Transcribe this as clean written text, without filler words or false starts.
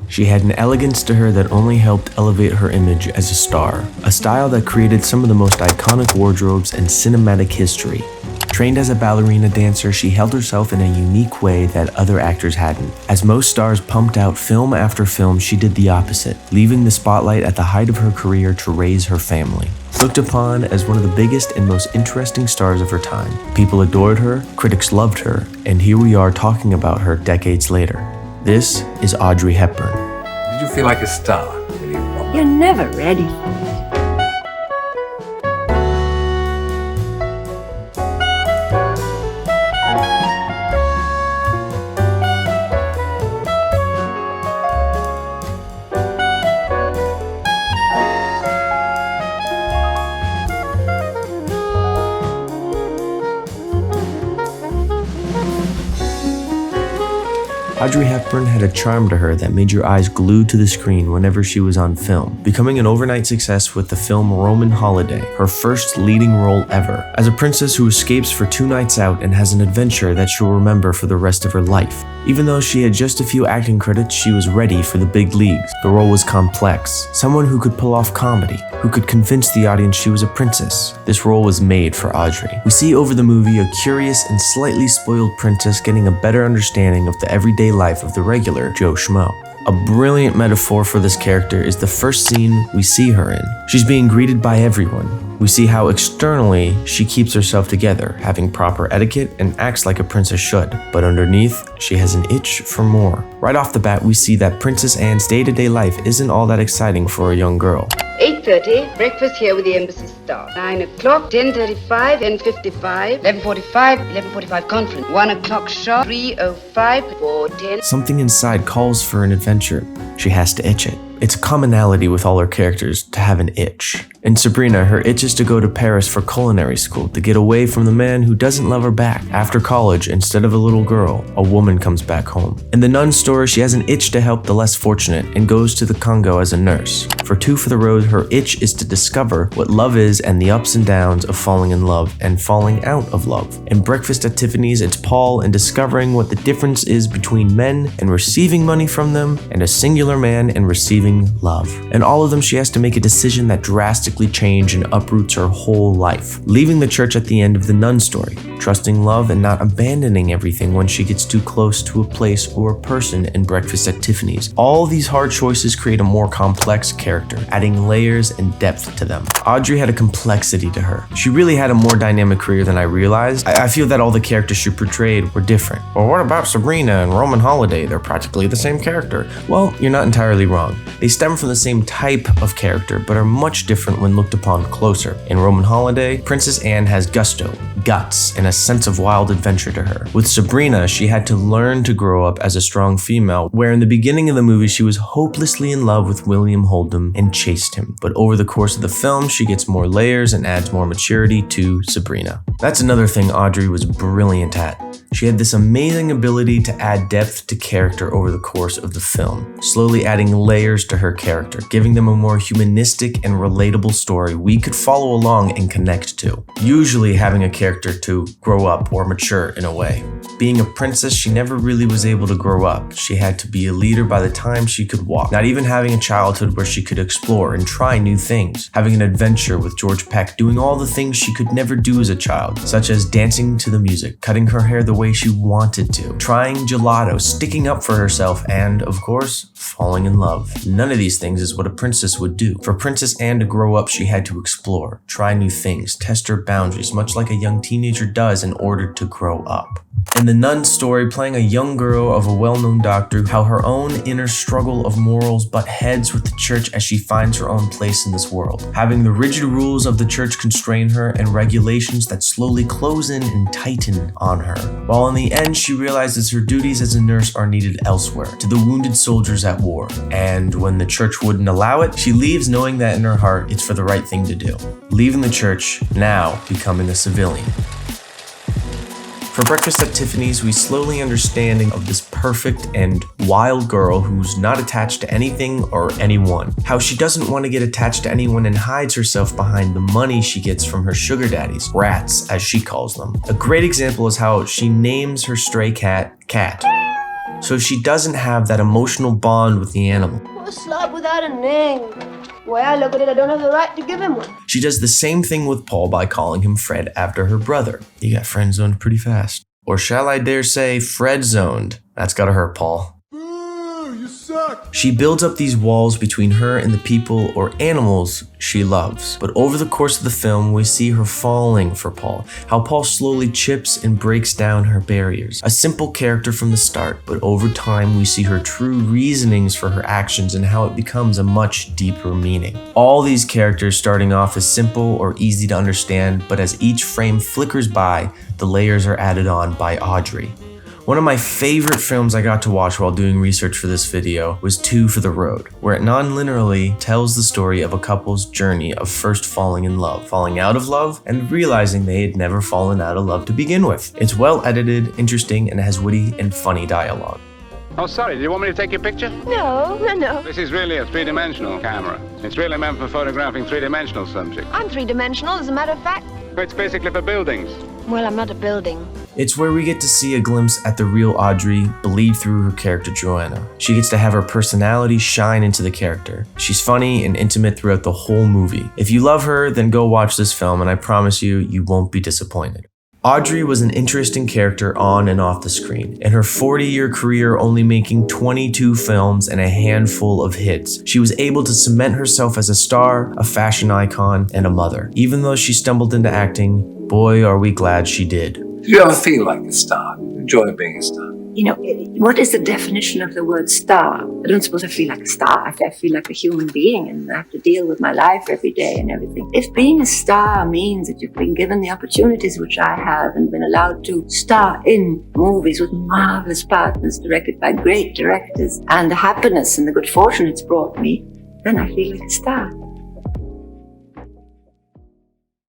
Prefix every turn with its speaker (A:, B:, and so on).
A: She had an elegance to her that only helped elevate her image as a star, a style that created some of the most iconic wardrobes in cinematic history. Trained as a ballerina dancer, she held herself in a unique way that other actors hadn't. As most stars pumped out film after film, she did the opposite, leaving the spotlight at the height of her career to raise her family. Looked upon as one of the biggest and most interesting stars of her time. People adored her, critics loved her, and here we are talking about her decades later. This is Audrey Hepburn.
B: Did you feel like a star?
C: You're never ready.
A: Audrey Hepburn had a charm to her that made your eyes glued to the screen whenever she was on film, becoming an overnight success with the film Roman Holiday, her first leading role ever, as a princess who escapes for 2 nights out and has an adventure that she'll remember for the rest of her life. Even though she had just a few acting credits, she was ready for the big leagues. The role was complex, someone who could pull off comedy, who could convince the audience she was a princess. This role was made for Audrey. We see over the movie a curious and slightly spoiled princess getting a better understanding of the everyday life of the regular Joe Schmo. A brilliant metaphor for this character is the first scene we see her in. She's being greeted by everyone. We see how externally she keeps herself together, having proper etiquette and acts like a princess should. But underneath, she has an itch for more. Right off the bat, we see that Princess Anne's day-to-day life isn't all that exciting for a young girl.
D: 8:30, breakfast here with the embassy staff. 9 o'clock, 10:35, 10:55, 11:45, 11:45 conference. 1 o'clock sharp, 3:05, 4:10.
A: Something inside calls for an adventure. She has to itch it. It's a commonality with all her characters to have an itch. In Sabrina, her itch is to go to Paris for culinary school, to get away from the man who doesn't love her back. After college, instead of a little girl, a woman comes back home. In the Nun story, she has an itch to help the less fortunate and goes to the Congo as a nurse. For Two for the Road, her itch is to discover what love is and the ups and downs of falling in love and falling out of love. In Breakfast at Tiffany's, it's Paul and discovering what the difference is between men and receiving money from them and a singular man and receiving love. In all of them, she has to make a decision that drastically changes and uproots her whole life, leaving the church at the end of the Nun story, trusting love and not abandoning everything when she gets too close to a place or a person in Breakfast at Tiffany's. All these hard choices create a more complex character, adding layers and depth to them. Audrey had a complexity to her. She really had a more dynamic career than I realized. I feel that all the characters she portrayed were different. Well, what about Sabrina and Roman Holiday? They're practically the same character. Well, you're not entirely wrong. They stem from the same type of character, but are much different when looked upon closer. In Roman Holiday, Princess Anne has gusto, guts, and a sense of wild adventure to her. With Sabrina, she had to learn to grow up as a strong female, where in the beginning of the movie, she was hopelessly in love with William Hold'em and chased him. But over the course of the film, she gets more layers and adds more maturity to Sabrina. That's another thing Audrey was brilliant at. She had this amazing ability to add depth to character over the course of the film, slowly adding layers to her character, giving them a more humanistic and relatable story we could follow along and connect to, usually having a character to grow up or mature in a way. Being a princess, she never really was able to grow up. She had to be a leader by the time she could walk, not even having a childhood where she could explore and try new things, having an adventure with George Peck, doing all the things she could never do as a child, such as dancing to the music, cutting her hair the way she wanted to, trying gelato, sticking up for herself, and, of course, falling in love. None of these things is what a princess would do. For Princess Anne to grow up, she had to explore, try new things, test her boundaries, much like a young teenager does in order to grow up. In the Nun story, playing a young girl of a well-known doctor, how her own inner struggle of morals butt heads with the church as she finds her own place in this world, having the rigid rules of the church constrain her and regulations that slowly close in and tighten on her, while in the end she realizes her duties as a nurse are needed elsewhere, to the wounded soldiers at war, and when the church wouldn't allow it, she leaves knowing that in her heart it's for the right thing to do, leaving the church, now becoming a civilian. For Breakfast at Tiffany's, we slowly understanding of this perfect and wild girl who's not attached to anything or anyone. How she doesn't want to get attached to anyone and hides herself behind the money she gets from her sugar daddies, rats as she calls them. A great example is how she names her stray cat, Cat. so she doesn't have that emotional bond with the animal.
C: What a slob without a name. The way I look at it, I don't have the right to give him one.
A: She does the same thing with Paul by calling him Fred after her brother. You got friend zoned pretty fast. Or shall I dare say, Fred zoned. That's gotta hurt, Paul. She builds up these walls between her and the people or animals she loves. But over the course of the film, we see her falling for Paul, how Paul slowly chips and breaks down her barriers. A simple character from the start, but over time we see her true reasonings for her actions and how it becomes a much deeper meaning. All these characters starting off as simple or easy to understand, but as each frame flickers by, the layers are added on by Audrey. One of my favorite films I got to watch while doing research for this video was Two for the Road, where it non-linearly tells the story of a couple's journey of first falling in love, falling out of love, and realizing they had never fallen out of love to begin with. It's well edited, interesting, and has witty and funny dialogue.
E: Oh, sorry, do you want me to take your picture?
C: No.
E: This is really a three-dimensional camera. It's really meant for photographing three-dimensional subjects.
C: I'm three-dimensional, as a matter of fact.
E: It's basically for buildings.
C: Well, I'm not a building.
A: It's where we get to see a glimpse at the real Audrey bleed through her character Joanna. She gets to have her personality shine into the character. She's funny and intimate throughout the whole movie. If you love her, then go watch this film and I promise you, you won't be disappointed. Audrey was an interesting character on and off the screen. In her 40-year career only making 22 films and a handful of hits, she was able to cement herself as a star, a fashion icon, and a mother. Even though she stumbled into acting, boy are we glad she did.
B: Do you ever feel like a star? Enjoy being a star?
F: You know, what is the definition of the word star? I don't suppose I feel like a star. I feel like a human being and I have to deal with my life every day and everything. If being a star means that you've been given the opportunities which I have and been allowed to star in movies with marvelous partners directed by great directors and the happiness and the good fortune it's brought me, then I feel like a star.